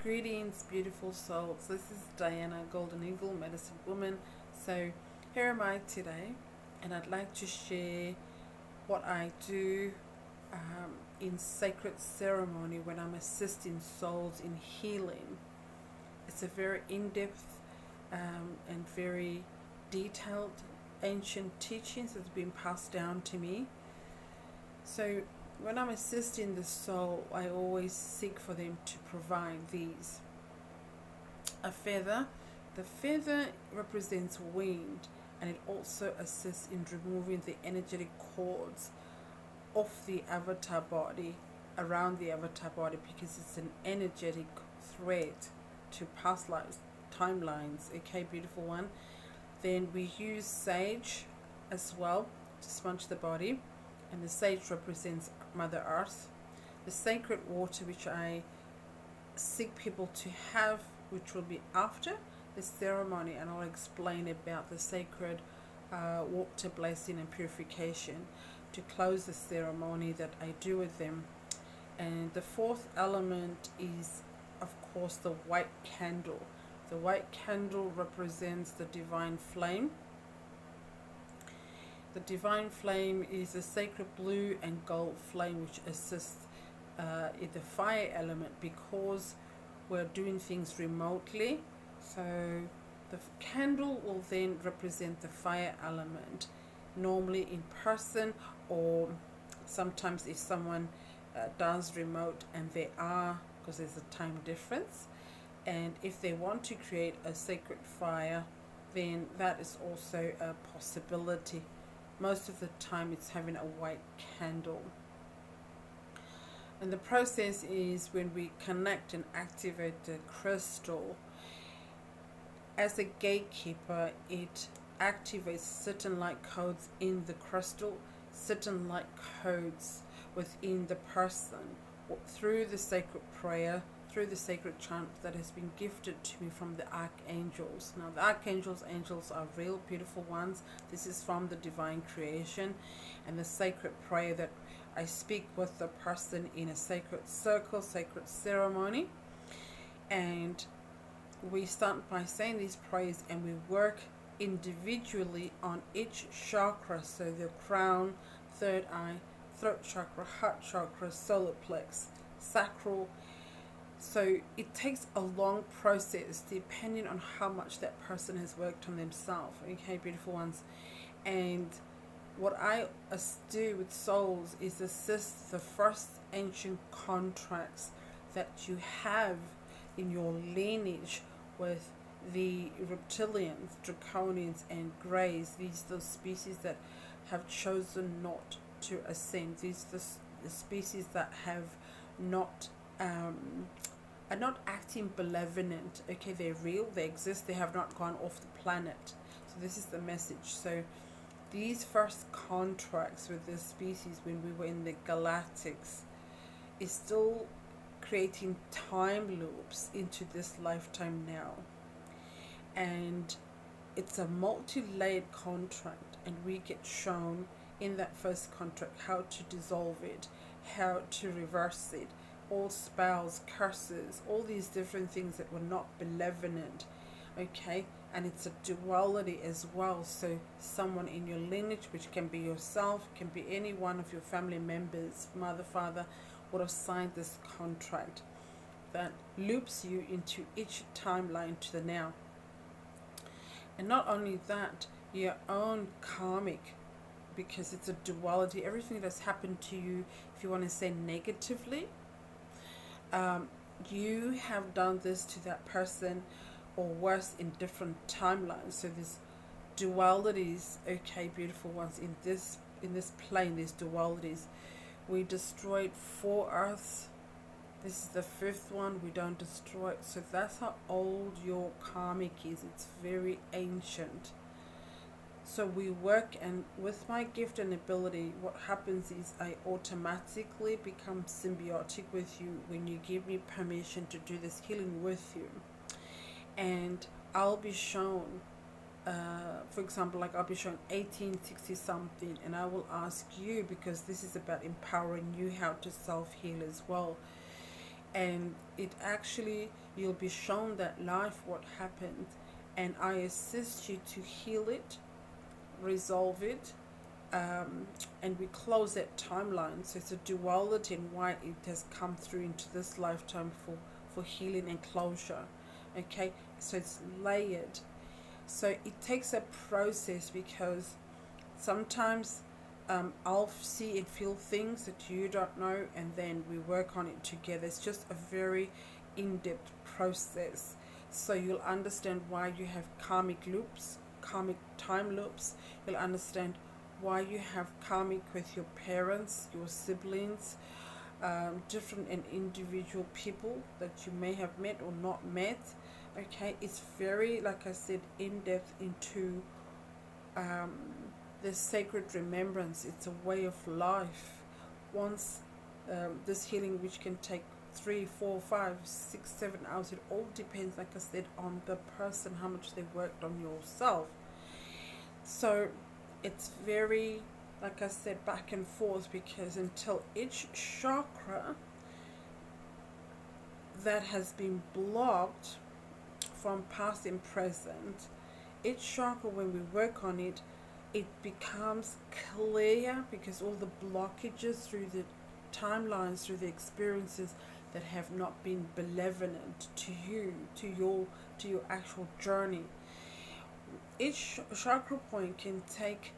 Greetings, beautiful souls. This is Diana, Golden Eagle, Medicine Woman. So, here am I today, and I'd like to share what I do in sacred ceremony when I'm assisting souls in healing. It's a very in-depth and very detailed ancient teachings that's been passed down to me. So, when I'm assisting the soul, I always seek for them to provide these. A feather. The feather represents wind, and it also assists in removing the energetic cords off the avatar body, around the avatar body, because it's an energetic thread to past lives, timelines. Okay, beautiful one. Then we use sage as well to sponge the body, and the sage represents Mother Earth. The sacred water, which I seek people to have, which will be after the ceremony, and I'll explain about the sacred water blessing and purification to close the ceremony that I do with them. And the fourth element is, of course, the white candle. The white candle represents the divine flame. The divine flame is a sacred blue and gold flame which assists in the fire element, because we're doing things remotely. So the candle will then represent the fire element, normally in person, or sometimes if someone does remote and they are, because there's a time difference, and if they want to create a sacred fire, then that is also a possibility. Most of the time it's having a white candle. And the process is when we connect and activate the crystal, as a gatekeeper, it activates certain light codes in the crystal, certain light codes within the person, through the sacred prayer, through the sacred chant that has been gifted to me from the archangels. Now, the archangels, angels are real beautiful ones. This is from the divine creation, and the sacred prayer that I speak with the person in a sacred circle, sacred ceremony. And we start by saying these prayers, and we work individually on each chakra. So the crown, third eye, throat chakra, heart chakra, solar plex, sacral. So it takes a long process depending on how much that person has worked on themselves. Okay, beautiful ones. And what I do with souls is assist the first ancient contracts that you have in your lineage with the reptilians, draconians, and greys. These are the species that have chosen not to ascend. These are the species that have not are not acting malevolent. Okay, they're real, they exist, they have not gone off the planet. So this is the message. So these first contracts with this species when we were in the galactics is still creating time loops into this lifetime now. And it's a multi-layered contract, and we get shown in that first contract how to dissolve it, how to reverse it, all spells, curses, all these different things that were not benevolent. Okay, and it's a duality as well. So someone in your lineage, which can be yourself, can be any one of your family members, mother, father, would have signed this contract that loops you into each timeline to the now. And not only that, your own karmic, because it's a duality, everything that's happened to you, if you want to say negatively, you have done this to that person, or worse, in different timelines. So there's dualities. Okay, beautiful ones, in this plane, there's dualities. We destroyed 4 earths. This is the 5th one. We don't destroy it. So that's how old your karmic is. It's very ancient. So we work, and with my gift and ability, what happens is I automatically become symbiotic with you when you give me permission to do this healing with you. And I'll be shown, for example, like I'll be shown 1860 something, and I will ask you, because this is about empowering you how to self-heal as well. and it actually, you'll be shown that life what happened, and I assist you to heal it, resolve it, and we close that timeline. So it's a duality and why it has come through into this lifetime for healing and closure. Okay, so it's layered. So it takes a process, because sometimes I'll see and feel things that you don't know, and then we work on it together. It's just a very in-depth process. So you'll understand why you have karmic loops, karmic time loops. You'll understand why you have karmic with your parents, your siblings, different and individual people that you may have met or not met. Okay, it's very, like I said, in-depth into the sacred remembrance. It's a way of life. Once this healing, which can take 3, 4, 5, 6, 7 hours, it all depends, like I said, on the person, how much they worked on yourself. So it's very, like I said, back and forth, because until each chakra that has been blocked from past and present, each chakra, when we work on it, it becomes clear, because all the blockages through the timelines, through the experiences that have not been benevolent to you, to your actual journey. Each chakra point can take,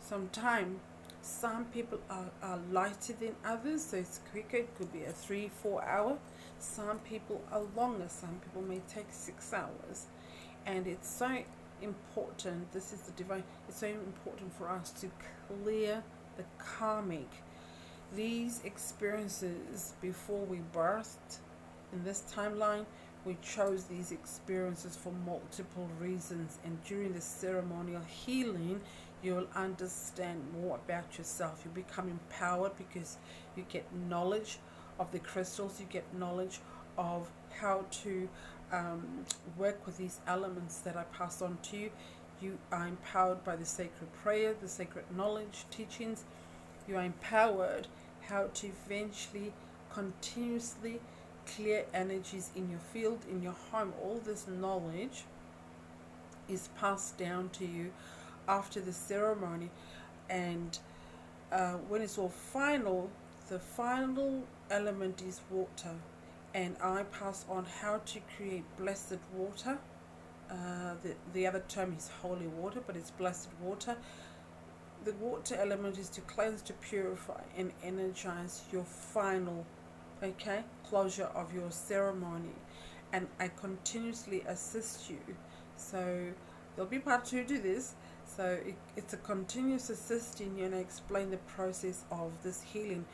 some time. Some people are lighter than others, so it's quicker. It could be a 3-4 hour. Some people are longer. Some people may take 6 hours. And it's so important, this is the divine, it's so important for us to clear the karmic. These experiences before we birthed in this timeline, we chose these experiences for multiple reasons, and during the ceremonial healing, you'll understand more about yourself. You become empowered, because you get knowledge of the crystals, you get knowledge of how to work with these elements that I pass on to you. You are empowered by the sacred prayer, the sacred knowledge, teachings. You are empowered how to eventually continuously clear energies in your field, in your home. All this knowledge is passed down to you after the ceremony, and when it's all final, the final element is water, and I pass on how to create blessed water. The other term is holy water, but it's blessed water. The water element is to cleanse, to purify, and energize your final, closure of your ceremony. And I continuously assist you. So there'll be part 2 to this. So it's a continuous assisting you, and I explain the process of this healing,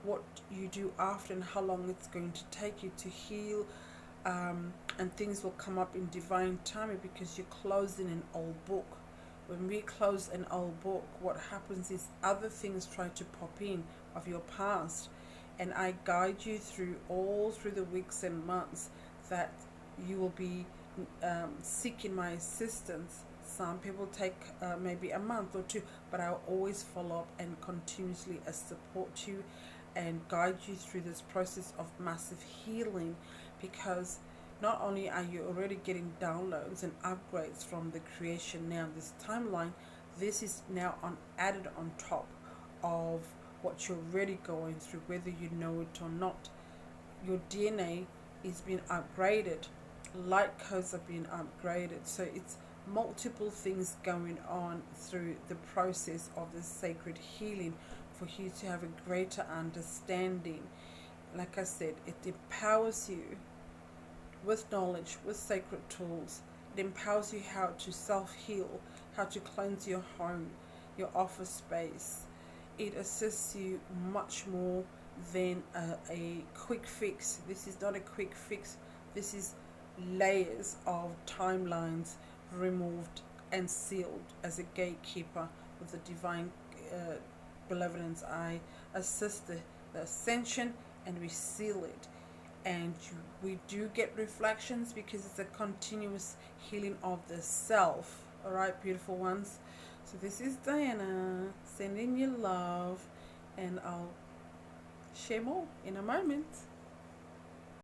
what you do after, and how long it's going to take you to heal. And things will come up in divine timing, because you're closing an old book. When we close an old book, what happens is other things try to pop in of your past, and I guide you through the weeks and months that you will be seeking my assistance. Some people take maybe a month or 2, but I'll always follow up and continuously support you and guide you through this process of massive healing, because not only are you already getting downloads and upgrades from the creation now, this timeline, this is now added on top of what you're already going through, whether you know it or not. Your DNA is being upgraded, light codes are being upgraded, so it's multiple things going on through the process of this sacred healing for you to have a greater understanding. Like I said, it empowers you with knowledge, with sacred tools. It empowers you how to self-heal, how to cleanse your home, your office space. It assists you much more than a quick fix. This is not a quick fix. This is layers of timelines removed and sealed. As a gatekeeper with the divine benevolence, I assist the ascension, and we seal it. And we do get reflections, because it's a continuous healing of the self. Alright, beautiful ones. So this is Diana sending you love, and I'll share more in a moment.